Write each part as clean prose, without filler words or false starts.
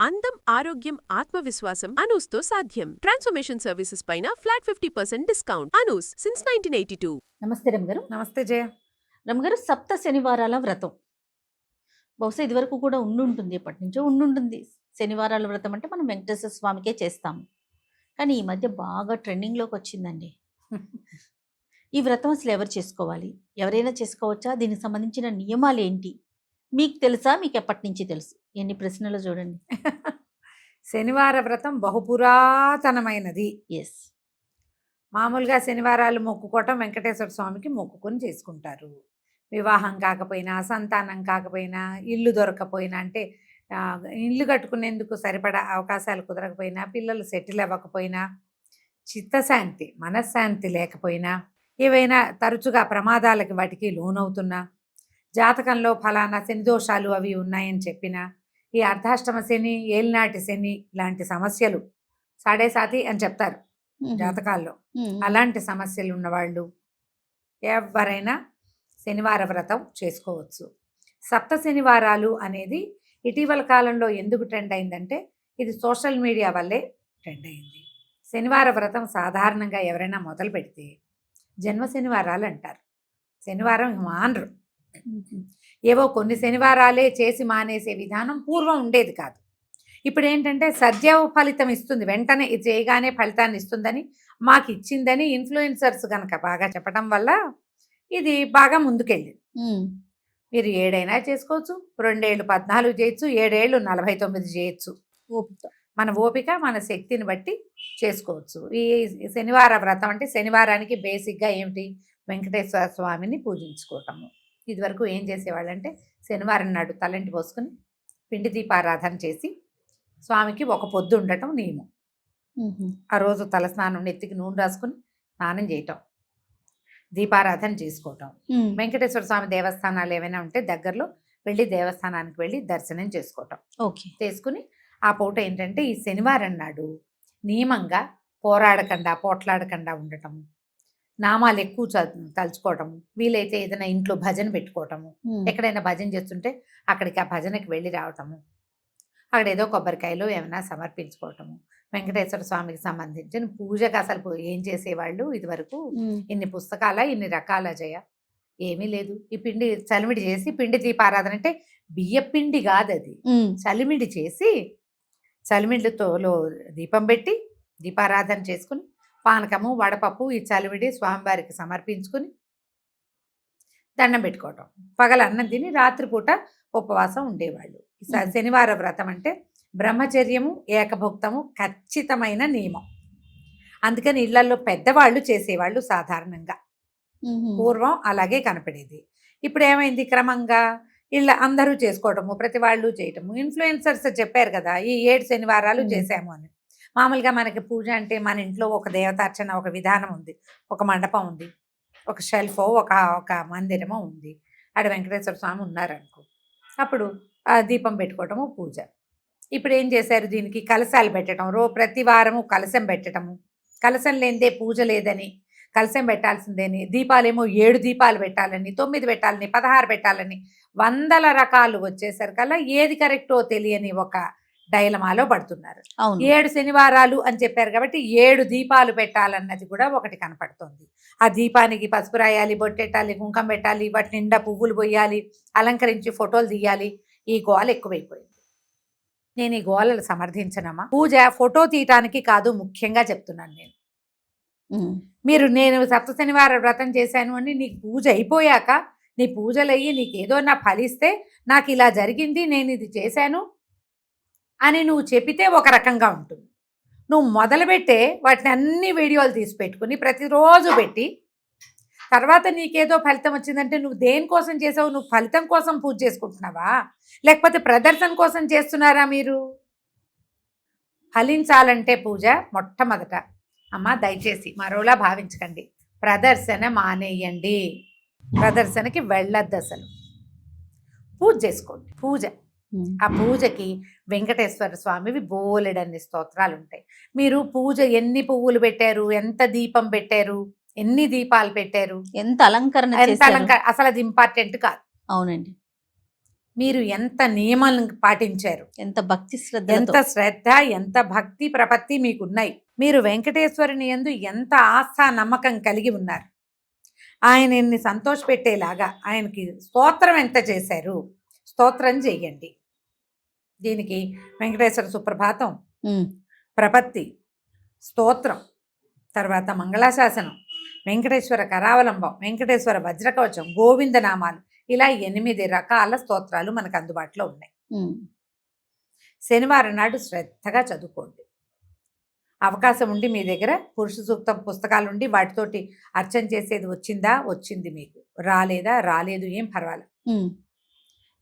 అందం, ఆరోగ్యం, ఆత్మవిశ్వాసం అనూస్తో సాధ్యం. ట్రాన్స్ఫర్మేషన్ సర్వీసెస్ పైన ఫ్లాట్ 50% డిస్కౌంట్. అనూస్ సిన్స్ 1982. నమస్తే రమగారు. నమస్తే జయ. రమగారు, సప్త శనివారాల వ్రతం బహుశా ఇదివరకు కూడా ఉండుంటుంది, ఎప్పటి నుంచో ఉండుంటుంది. శనివారాల వ్రతం అంటే మనం వెంకటేశ్వర స్వామికే చేస్తాము, కానీ ఈ మధ్య బాగా ట్రెండింగ్లోకి వచ్చిందండి. ఈ వ్రతం అసలు ఎవరు చేసుకోవాలి, ఎవరైనా చేసుకోవచ్చా, దీనికి సంబంధించిన నియమాలు ఏంటి, మీకు తెలుసా, మీకు ఎప్పటి నుంచి తెలుసు? ఎన్ని ప్రశ్నలు చూడండి. శనివార వ్రతం బహుపురాతనమైనది. ఎస్, మామూలుగా శనివారాలు మొక్కుకోవటం వెంకటేశ్వర స్వామికి మొక్కుకొని చేసుకుంటారు. వివాహం కాకపోయినా, సంతానం కాకపోయినా, ఇల్లు దొరకపోయినా, అంటే ఇల్లు కట్టుకునేందుకు సరిపడా అవకాశాలు కుదరకపోయినా, పిల్లలు సెటిల్ అవ్వకపోయినా, చిత్తశాంతి మనశ్శాంతి లేకపోయినా, ఏవైనా తరచుగా ప్రమాదాలకి వాటికి లోనవుతున్నా, జాతకంలో ఫలానా శని దోషాలు అవి ఉన్నాయని చెప్పినా, ఈ అర్ధాష్టమ శని, ఏలినాటి శని లాంటి సమస్యలు సాడే సాతి అని చెప్తారు జాతకాల్లో. అలాంటి సమస్యలు ఉన్నవాళ్ళు ఎవరైనా శనివార వ్రతం చేసుకోవచ్చు. సప్త శనివారాలు అనేది ఇటీవల కాలంలో ఎందుకు ట్రెండ్ అయిందంటే, ఇది సోషల్ మీడియా వల్లే ట్రెండ్ అయింది. శనివార వ్రతం సాధారణంగా ఎవరైనా మొదలు పెడితే జన్మ శనివారాలు అంటారు. శనివారం మానరు. ఏవో కొన్ని శనివారాలే చేసి మానేసే విధానం పూర్వం ఉండేది కాదు. ఇప్పుడు ఏంటంటే సద్య ఫలితం ఇస్తుంది, వెంటనే ఇది చేయగానే ఫలితాన్ని ఇస్తుందని, మాకు ఇచ్చిందని ఇన్ఫ్లుయెన్సర్స్ కనుక బాగా చెప్పడం వల్ల ఇది బాగా ముందుకెళ్ళింది. మీరు 7 అయినా చేసుకోవచ్చు, 2 ఏళ్ళు 14 చేయొచ్చు, 7 ఏళ్ళు 49 చేయొచ్చు. మన ఓపిక మన శక్తిని బట్టి చేసుకోవచ్చు. ఈ శనివార వ్రతం అంటే శనివారానికి బేసిక్గా ఏమిటి, వెంకటేశ్వర స్వామిని పూజించుకోవటము. ఇదివరకు ఏం చేసేవాళ్ళంటే శనివారం నాడు తలంటి పోసుకుని పిండి దీపారాధన చేసి స్వామికి ఒక పొద్దు ఉండటం నియమం. ఆ రోజు తలస్నానం, నెత్తికి నూనె రాసుకుని స్నానం చేయటం, దీపారాధన చేసుకోవటం. వెంకటేశ్వర స్వామి దేవస్థానాలు ఏమైనా ఉంటే దగ్గరలో వెళ్ళి దేవస్థానానికి వెళ్ళి దర్శనం చేసుకోవటం. చేసుకుని ఆ పూట ఏంటంటే ఈ శనివారం నాడు నియమంగా పోట్లాడకుండా ఉండటము, నామాలు ఎక్కువ తలుచుకోవటము, వీలైతే ఏదైనా ఇంట్లో భజన పెట్టుకోవటము, ఎక్కడైనా భజన చేస్తుంటే అక్కడికి ఆ భజనకి వెళ్ళి రావటము, అక్కడ ఏదో కొబ్బరికాయలు ఏమైనా సమర్పించుకోవటము. వెంకటేశ్వర స్వామికి సంబంధించిన పూజకు అసలు ఏం చేసేవాళ్ళు ఇదివరకు, ఇన్ని పుస్తకాల ఇన్ని రకాల జయ ఏమీ లేదు. ఈ పిండి చలిమిడి చేసి పిండి దీపారాధన అంటే బియ్య పిండి కాదు, అది చలిమిడి చేసి చలిమిడితో దీపం పెట్టి దీపారాధన చేసుకుని పానకము వడపప్పు ఈ చలివిడి స్వామివారికి సమర్పించుకుని దండం పెట్టుకోవటం. పగల అన్నం తిని రాత్రిపూట ఉపవాసం ఉండేవాళ్ళు. శనివార వ్రతం అంటే బ్రహ్మచర్యము, ఏకభుక్తము ఖచ్చితమైన నియమం. అందుకని ఇళ్లలో పెద్దవాళ్ళు చేసేవాళ్ళు సాధారణంగా. పూర్వం అలాగే కనపడేది. ఇప్పుడు ఏమైంది, క్రమంగా ఇళ్ళ అందరూ చేసుకోవటము, ప్రతి వాళ్ళు చేయటము. ఇన్ఫ్లుయెన్సర్స్ చెప్పారు కదా ఈ 7 శనివారాలు చేశాము అని. మామూలుగా మనకి పూజ అంటే మన ఇంట్లో ఒక దేవతార్చన, ఒక విధానం ఉంది, ఒక మండపం ఉంది, ఒక షెల్ఫో ఒక మందిరమో ఉంది, ఆడ వెంకటేశ్వర స్వామి ఉన్నారనుకో, అప్పుడు దీపం పెట్టుకోవటము పూజ. ఇప్పుడు ఏం చేశారు, దీనికి కలశాలు పెట్టడం, ప్రతి వారము కలశం పెట్టడము, కలశం లేనిదే పూజ లేదని, కలశం పెట్టాల్సిందేని, దీపాలేమో 7 దీపాలు పెట్టాలని, 9 పెట్టాలని, 16 పెట్టాలని, 100 రకాలు వచ్చేసరికల్లా ఏది కరెక్టో తెలియని ఒక డైలమాలో పడుతున్నారు. 7 శనివారాలు అని చెప్పారు కాబట్టి 7 దీపాలు పెట్టాలన్నది కూడా ఒకటి కనపడుతుంది. ఆ దీపానికి పసుపు రాయాలి, బొట్టెట్టాలి, కుంకం పెట్టాలి, వాటి నిండా పువ్వులు పోయాలి, అలంకరించి ఫోటోలు తీయాలి. ఈ గోల ఎక్కువైపోయింది. నేను ఈ గోలలు సమర్థించనమ్మా. పూజ ఫోటో తీయటానికి కాదు, ముఖ్యంగా చెప్తున్నాను నేను. నేను సప్త శనివార వ్రతం చేశాను అని నీకు పూజ అయిపోయాక, నీ పూజలు అయ్యి నీకు ఏదో నా ఫలిస్తే, నాకు ఇలా జరిగింది, నేను ఇది చేశాను అని నువ్వు చెప్పితే ఒక రకంగా ఉంటుంది. నువ్వు మొదలుపెట్టే వాటిని అన్ని వీడియోలు తీసి పెట్టుకుని ప్రతిరోజు పెట్టి తర్వాత నీకేదో ఫలితం వచ్చిందంటే నువ్వు దేనికోసం చేసావు? నువ్వు ఫలితం కోసం పూజ చేసుకుంటున్నావా, లేకపోతే ప్రదర్శన కోసం చేస్తున్నారా? మీరు ఫలించాలంటే పూజ మొట్టమొదట అమ్మ దయచేసి మరోలా భావించకండి, ప్రదర్శన మానేయండి, ప్రదర్శనకి వెళ్ళొద్దు, అసలు పూజ చేసుకోండి. ఆ పూజకి వెంకటేశ్వర స్వామివి బోలెడన్ని స్తోత్రాలు ఉంటాయి. మీరు పూజ ఎన్ని పువ్వులు పెట్టారు, ఎంత దీపం పెట్టారు, ఎన్ని దీపాలు పెట్టారు, ఎంత అలంకరణ, అసలు అది ఇంపార్టెంట్ కాదు. అవునండి. మీరు ఎంత నియమాలను పాటించారు, ఎంత భక్తి ఎంత శ్రద్ధ. శ్రద్ధ, ఎంత భక్తి ప్రపత్తి మీకున్నాయి. మీరు వెంకటేశ్వరుని యందు ఎంత ఆస్థా నమ్మకం కలిగి ఉన్నారు. ఆయనని సంతోషపెట్టేలాగా ఆయనకి స్తోత్రం ఎంత చేశారు, స్తోత్రం చెయ్యండి. దీనికి వెంకటేశ్వర సుప్రభాతం, ప్రపత్తి, స్తోత్రం, తర్వాత మంగళాశాసనం, వెంకటేశ్వర కరావలంబం, వెంకటేశ్వర వజ్రకవచం, గోవిందనామాలు, ఇలా 8 రకాల స్తోత్రాలు మనకు అందుబాటులో ఉన్నాయి. శనివారం నాడు శ్రద్ధగా చదువుకోండి. అవకాశం ఉండి మీ దగ్గర పురుష సూక్తం పుస్తకాలు ఉండి వాటితోటి అర్చన చేసేది వచ్చింది, మీకు రాలేదు, ఏం పర్వాలేదు.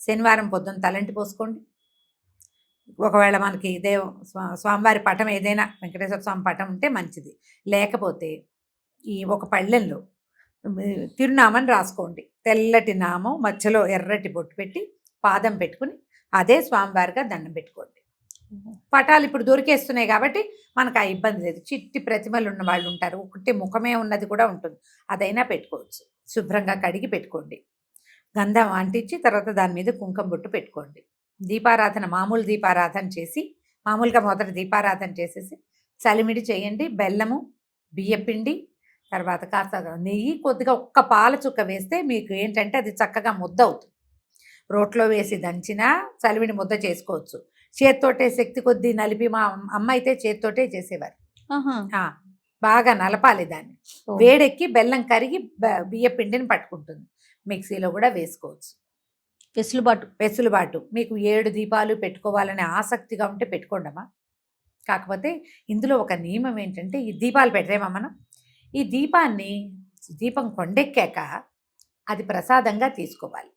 శనివారం పొద్దున్న తలంటి పోసుకోండి. ఒకవేళ మనకి స్వామివారి పటం ఏదైనా వెంకటేశ్వర స్వామి పటం ఉంటే మంచిది. లేకపోతే ఈ ఒక పళ్ళెంలో తిరునామని రాసుకోండి. తెల్లటి నామం మధ్యలో ఎర్రటి బొట్టు పెట్టి పాదం పెట్టుకుని అదే స్వామివారిగా దండం పెట్టుకోండి. పటాలు ఇప్పుడు దొరికేస్తున్నాయి కాబట్టి మనకు ఆ ఇబ్బంది లేదు. చిట్టి ప్రతిమలు ఉన్న వాళ్ళు ఉంటారు, ఒకటి ముఖమే ఉన్నది కూడా ఉంటుంది, అదైనా పెట్టుకోవచ్చు. శుభ్రంగా కడిగి పెట్టుకోండి. గంధం అంటించి తర్వాత దాని మీద కుంకుమ బొట్టు పెట్టుకోండి. దీపారాధన, మామూలు దీపారాధన చేసి, మామూలుగా మొదటి దీపారాధన చేసేసి చలిమిడి చేయండి. బెల్లము, బియ్యపిండి, తర్వాత కాస్త నెయ్యి, కొద్దిగా ఒక్క పాల చుక్క వేస్తే మీకు ఏంటంటే అది చక్కగా ముద్ద అవుతుంది. రోట్లో వేసి దంచినా చలివిడి ముద్ద చేసుకోవచ్చు. చేత్తోటే శక్తి కొద్దీ నలిపి, మా అమ్మ అయితే చేత్తోటే చేసేవారు. బాగా నలపాలి దాన్ని. వేడెక్కి బెల్లం కరిగి బియ్య పిండిని పట్టుకుంటుంది. మిక్సీలో కూడా వేసుకోవచ్చు. వెసులుబాటు. మీకు 7 దీపాలు పెట్టుకోవాలనే ఆసక్తిగా ఉంటే పెట్టుకోండమ్మా. కాకపోతే ఇందులో ఒక నియమం ఏంటంటే, ఈ దీపాలు పెట్టరేమా మనం, ఈ దీపం కొండెక్కాక అది ప్రసాదంగా తీసుకోవాలి.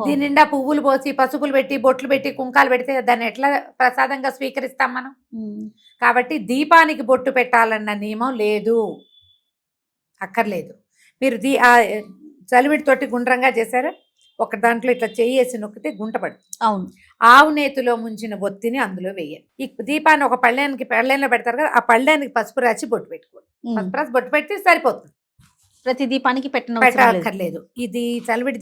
దీని నిండా పువ్వులు పోసి, పసుపులు పెట్టి, బొట్లు పెట్టి, కుంకాలు పెడితే దాన్ని ఎట్లా ప్రసాదంగా స్వీకరిస్తాం మనం? కాబట్టి దీపానికి బొట్టు పెట్టాలన్న నియమం లేదు, అక్కర్లేదు. మీరు చలివిడితోటి గుండ్రంగా చేశారా, ఒక దాంట్లో ఇట్లా చెయ్యేసి నొక్కితే గుంట పడుతుంది. అవును. ఆవు నేతిలో ముంచిన బొత్తిని అందులో వేయాలి. ఈ దీపాన్ని ఒక పళ్ళెంలో పెడతారు కదా, ఆ పళ్ళెనికి పసుపు రాసి బొట్టు పెట్టుకోండి. పసుపు రాసి బొట్టు పెడితే సరిపోతుంది. ప్రతి దీపానికి పెట్టక్కర్లేదు. ఇది చలివిడి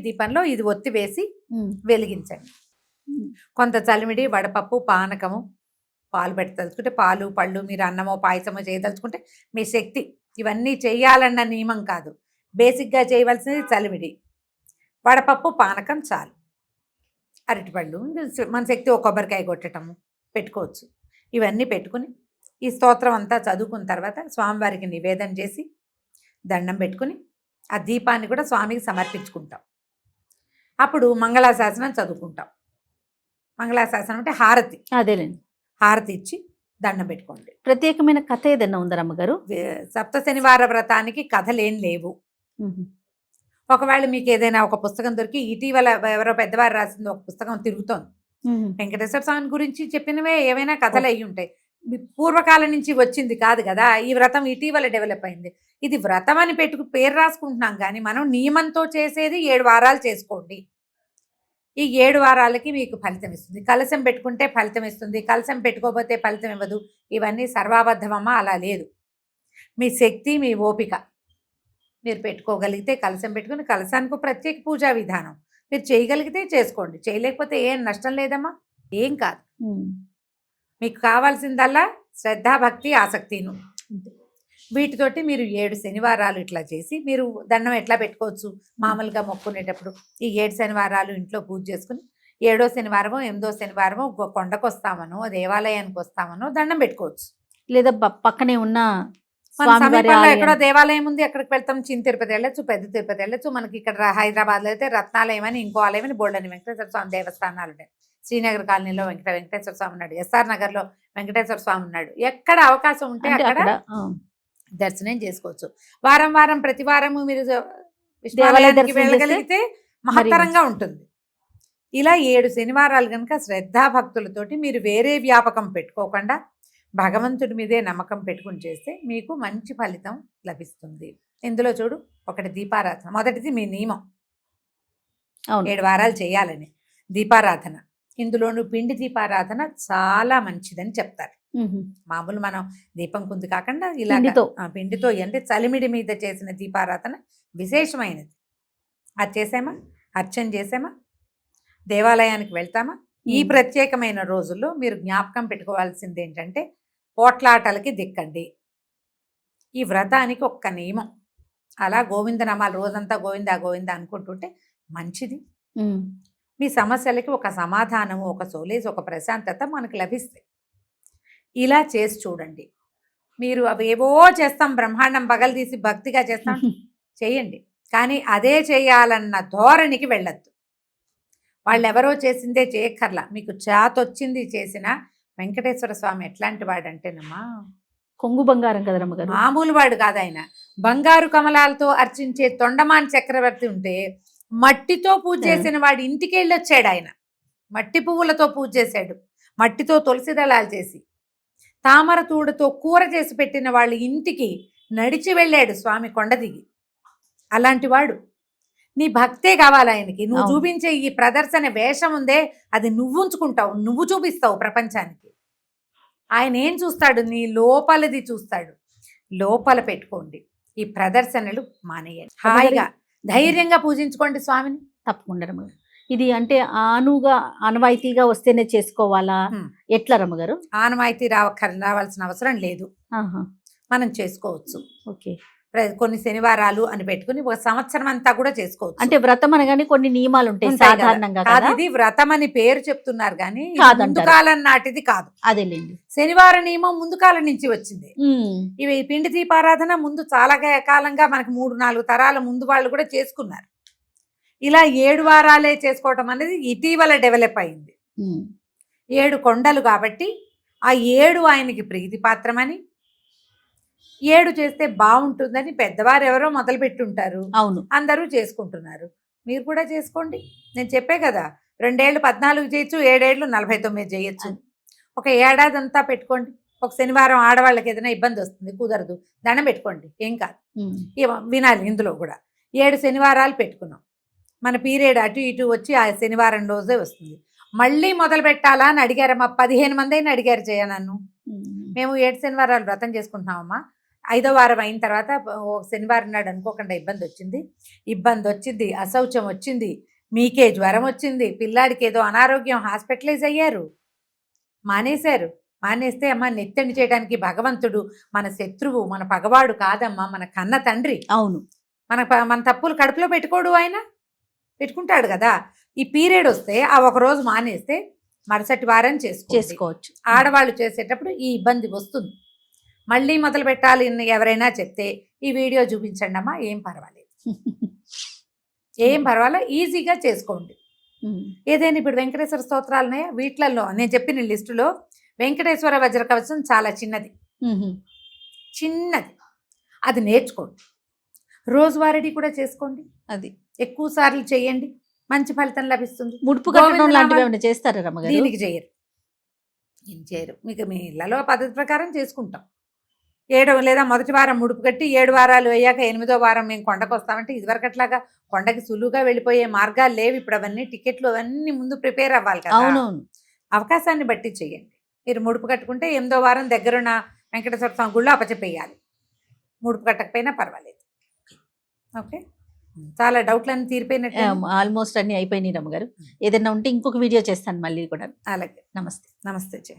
దీపంలో ఇది ఒత్తి వేసి వెలిగించండి. కొంత చలివిడి, వడపప్పు, పానకము, పాలు పెట్టదలుచుకుంటే పాలు, పళ్ళు, మీరు అన్నమో పాయసమో చేయదలుచుకుంటే మీ శక్తి. ఇవన్నీ చేయాలన్న నియమం కాదు. బేసిక్గా చేయవలసింది చలివిడి, వడపప్పు, పానకం చాలు. అరటిపళ్ళు, మన శక్తి ఒక కొబ్బరికాయ కొట్టటము పెట్టుకోవచ్చు. ఇవన్నీ పెట్టుకుని ఈ స్తోత్రం అంతా చదువుకున్న తర్వాత స్వామివారికి నివేదన చేసి దండం పెట్టుకుని ఆ దీపాన్ని కూడా స్వామికి సమర్పించుకుంటాం. అప్పుడు మంగళాశాసనం చదువుకుంటాం. మంగళాశాసనం అంటే హారతి. అదేలేండి. హారతి ఇచ్చి దండం పెట్టుకోండి. ప్రత్యేకమైన కథ ఏదైనా ఉందా అమ్మగారు? సప్త శనివార వ్రతానికి కథలేం లేవు. ఒకవేళ మీకు ఏదైనా ఒక పుస్తకం దొరికి, ఇటీవల ఎవరో పెద్దవారు రాసింది ఒక పుస్తకం తిరుగుతోంది, వెంకటేశ్వర స్వామి గురించి చెప్పినవే ఏవైనా కథలు అయ్యి ఉంటాయి. పూర్వకాలం నుంచి వచ్చింది కాదు కదా. ఈ వ్రతం ఇటీవల డెవలప్ అయింది. ఇది వ్రతం అని పేరు రాసుకుంటున్నాం కానీ మనం నియమంతో చేసేది 7 వారాలు చేసుకోండి. ఈ 7 వారాలకి మీకు ఫలితం ఇస్తుంది. కలశం పెట్టుకుంటే ఫలితం ఇస్తుంది, కలశం పెట్టుకోకపోతే ఫలితం ఇవ్వదు. ఇవన్నీ సర్వాబద్ధమమ్మా, అలా లేదు. మీ శక్తి, మీ ఓపిక. మీరు పెట్టుకోగలిగితే కలశం పెట్టుకుని, కలశానికి ప్రత్యేక పూజా విధానం మీరు చేయగలిగితే చేసుకోండి. చేయలేకపోతే ఏం నష్టం లేదమ్మా, ఏం కాదు. మీకు కావాల్సిందల్లా శ్రద్ధ, భక్తి, ఆసక్తిను. వీటితోటి మీరు 7 శనివారాలు ఇట్లా చేసి మీరు దండం ఎట్లా పెట్టుకోవచ్చు. మామూలుగా మొక్కునేటప్పుడు ఈ 7 శనివారాలు ఇంట్లో పూజ చేసుకుని 7వ శనివారమో 8వ శనివారమో కొండకు వస్తామనో దేవాలయానికి వస్తామనో దండం పెట్టుకోవచ్చు. లేదా పక్కనే ఉన్న సమీపంలో ఎక్కడో దేవాలయం ఉంది, అక్కడికి వెళ్తాం. చిన్న తిరుపతి వెళ్ళొచ్చు, పెద్ద తిరుపతి వెళ్ళొచ్చు. మనకి ఇక్కడ హైదరాబాద్లో అయితే రత్నాలయం అని, ఇంకో ఆలయం అని, బోల్డని వెంకటేశ్వర స్వామి దేవస్థానాలు ఉన్నాయి. శ్రీనగర్ కాలనీలో వెంకటేశ్వర స్వామి ఉన్నాడు, ఎస్ఆర్ నగర్లో వెంకటేశ్వర స్వామి ఉన్నాడు. ఎక్కడ అవకాశం ఉంటే అక్కడ దర్శనం చేసుకోవచ్చు. వారం ప్రతి వారము మీరు విష్ణువాలయానికి వెళ్ళగలిగితే మహత్తరంగా ఉంటుంది. ఇలా 7 శనివారాలు కనుక శ్రద్ధాభక్తులతోటి మీరు వేరే వ్యాపకం పెట్టుకోకుండా భగవంతుడి మీదే నమ్మకం పెట్టుకుని చేస్తే మీకు మంచి ఫలితం లభిస్తుంది. ఇందులో చూడు, ఒకటి దీపారాధన. మొదటిది మీ నియమం 7 వారాలు చేయాలని దీపారాధన. ఇందులోనూ పిండి దీపారాధన చాలా మంచిదని చెప్తారు. మామూలు మనం దీపం కుంది కాకుండా ఇలా పిండితో, అంటే చలిమిడి మీద చేసిన దీపారాధన విశేషమైనది. అది చేసామా, అర్చన చేసామా, దేవాలయానికి వెళ్తామా? ఈ ఉమ్. ప్రత్యేకమైన రోజుల్లో మీరు జ్ఞాపకం పెట్టుకోవాల్సింది ఏంటంటే పోట్లాటలకి దిక్కండి. ఈ వ్రతానికి ఒక్క నియమం, అలా గోవిందనామాలు రోజంతా గోవిందా గోవిందా అనుకుంటుంటే మంచిది. ఉమ్. మీ సమస్యలకి ఒక సమాధానము, ఒక సోలేసి, ఒక ప్రశాంతత మనకు లభిస్తాయి. ఇలా చేసి చూడండి. మీరు అవేవో చేస్తాం, బ్రహ్మాండం పగలదీసి భక్తిగా చేస్తాం, చేయండి. కానీ అదే చేయాలన్న ధోరణికి వెళ్ళద్దు. వాళ్ళు ఎవరో చేసిందే చేయక్కర్లా, మీకు చేతొచ్చింది చేసిన వెంకటేశ్వర స్వామి ఎట్లాంటి వాడంటేనమ్మా, కొంగు బంగారం కదా రమ్మగారు. మామూలు వాడు కాదు ఆయన. బంగారు కమలాలతో అర్చించే తొండమాన్ చక్రవర్తి ఉంటే మట్టితో పూజ చేసిన వాడి ఇంటికి వెళ్ళి వచ్చాడు ఆయన. మట్టి పువ్వులతో పూజ చేశాడు, మట్టితో తులసి దళాలు చేసి, తామర తూడుతో కూర చేసి పెట్టిన వాళ్ళ ఇంటికి నడిచి వెళ్ళాడు స్వామి కొండ దిగి. అలాంటి వాడు. నీ భక్తే కావాలి ఆయనకి. నువ్వు అవును. చూపించే ఈ ప్రదర్శన వేషం ఉందే, అది నువ్వు ఉంచుకుంటావు, నువ్వు చూపిస్తావు ప్రపంచానికి. ఆయన ఏం చూస్తాడు? నీ లోపలిది చూస్తాడు. లోపల పెట్టుకోండి, ఈ ప్రదర్శనలు మానేయండి. హాయిగా ధైర్యంగా పూజించుకోండి స్వామిని. తప్పకుండా రమ్మగారు. ఇది అంటే ఆనవాయితీగా వస్తేనే చేసుకోవాలా, హ్మ్. ఎట్లా రమ్మగారు? ఆనవాయితీ రావాల్సిన అవసరం లేదు, ఆహా. మనం చేసుకోవచ్చు. ఓకే. కొన్ని శనివారాలు అని పెట్టుకుని ఒక సంవత్సరం అంతా కూడా చేసుకోవచ్చు. అంటే వ్రతం అనగానే కొన్ని నియమాలు ఉంటాయి ఉంటాయి కదా. సాధారణంగా కాదు, కదా. ఇది వ్రతం అని పేరు చెప్తున్నారు కానీ ఇది కాదంటారు. ముందు కాలం నాటిది కాదు. అదేలేండి. శనివార నియమం ముందు కాలం నుంచి వచ్చింది. ఉమ్. ఇవి పిండి దీపారాధన ముందు చాలా కాలంగా మనకి 3-4 తరాల ముందు వాళ్ళు కూడా చేసుకున్నారు. ఇలా 7 వారాలే చేసుకోవటం అనేది ఇటీవల డెవలప్ అయింది. ఉమ్. 7 కొండలు కాబట్టి ఆ 7 ఆయనకి ప్రీతిపాత్రమని, 7 చేస్తే బాగుంటుందని పెద్దవారు ఎవరో మొదలు పెట్టుంటారు, అవును. అందరూ చేసుకుంటున్నారు. మీరు కూడా చేసుకోండి. నేను చెప్పే కదా, 2 ఏళ్ళు 14 చేయొచ్చు, 7 ఏళ్ళు 49 చేయొచ్చు. ఒక ఏడాది అంతా పెట్టుకోండి. ఒక శనివారం ఆడవాళ్ళకి ఏదైనా ఇబ్బంది వస్తుంది, కుదరదు, దండం పెట్టుకోండి, ఏం కాదు. ఉమ్. వినాలి ఇందులో కూడా. 7 శనివారాలు పెట్టుకున్నాం, మన పీరియడ్ అటు ఇటు వచ్చి ఆ శనివారం రోజే వస్తుంది. మళ్ళీ మొదలు పెట్టాలా అని అడిగారమ్మా, 15 మంది అయినా అడిగారు జయ నన్ను. ఉమ్. మేము 7 శనివారాలు వ్రతం చేసుకుంటున్నామమ్మా, 5వ వారం అయిన తర్వాత శనివారం నాడు అనుకోకుండా ఇబ్బంది వచ్చింది, అశౌచం వచ్చింది, మీకే జ్వరం వచ్చింది, పిల్లాడికి ఏదో అనారోగ్యం, హాస్పిటలైజ్ అయ్యారు, మానేశారు. మానేస్తే అమ్మ నెత్తెండి చేయడానికి భగవంతుడు మన శత్రువు, మన పగవాడు కాదమ్మా, మన కన్న తండ్రి. అవును. మన తప్పులు కడుపులో పెట్టుకోడు, ఆయన పెట్టుకుంటాడు కదా. ఈ పీరియడ్ వస్తే ఆ ఒక రోజు మానేస్తే మరుసటి వారం చేసుకోవచ్చు. ఆడవాళ్ళు చేసేటప్పుడు ఈ ఇబ్బంది వస్తుంది. మళ్ళీ మొదలు పెట్టాలి ఎవరైనా చెప్తే ఈ వీడియో చూపించండి అమ్మా, ఏం పర్వాలేదు, ఏం పర్వాలేదు, ఈజీగా చేసుకోండి. ఏదైనా ఇప్పుడు వెంకటేశ్వర స్తోత్రాలు ఉన్నాయా, వీటిలలో నేను చెప్పిన లిస్టులో వెంకటేశ్వర వజ్ర కవచం చాలా చిన్నది, అది నేర్చుకోండి. రోజువారీ కూడా చేసుకోండి, అది ఎక్కువ సార్లు చేయండి, మంచి ఫలితం లభిస్తుంది. ముడుపు కట్టడం లాంటివి ఏమైనా చేస్తారా రమ్మగారు? దీనికి చేయరు. మీకు మీ ఇళ్లలో పద్ధతి ప్రకారం చేసుకుంటాం. 7 లేదా మొదటి వారం ముడుపు కట్టి 7 వారాలు అయ్యాక 8వ వారం మేము కొండకు వస్తామంటే, ఇదివరకట్లాగా కొండకి సులువుగా వెళ్ళిపోయే మార్గాలు లేవు. ఇప్పుడు అవన్నీ టికెట్లు అవన్నీ ముందు ప్రిపేర్ అవ్వాలి కదా. అవునవును. అవకాశాన్ని బట్టి చేయండి. మీరు ముడుపు కట్టుకుంటే 8వ వారం దగ్గరున్న వెంకటేశ్వర స్వామి గుళ్ళో అప్పచెప్పేయాలి, ముడుపు కట్టకపోయినా పర్వాలేదు. ఓకే, చాలా డౌట్లన్నీ తీరిపోయినట్టు. ఆల్మోస్ట్ అన్ని అయిపోయినాయి రమ్మగారు. ఏదైనా ఉంటే ఇంకొక వీడియో చేస్తాను మళ్ళీ కూడా. అలాగే, నమస్తే. నమస్తే జయ.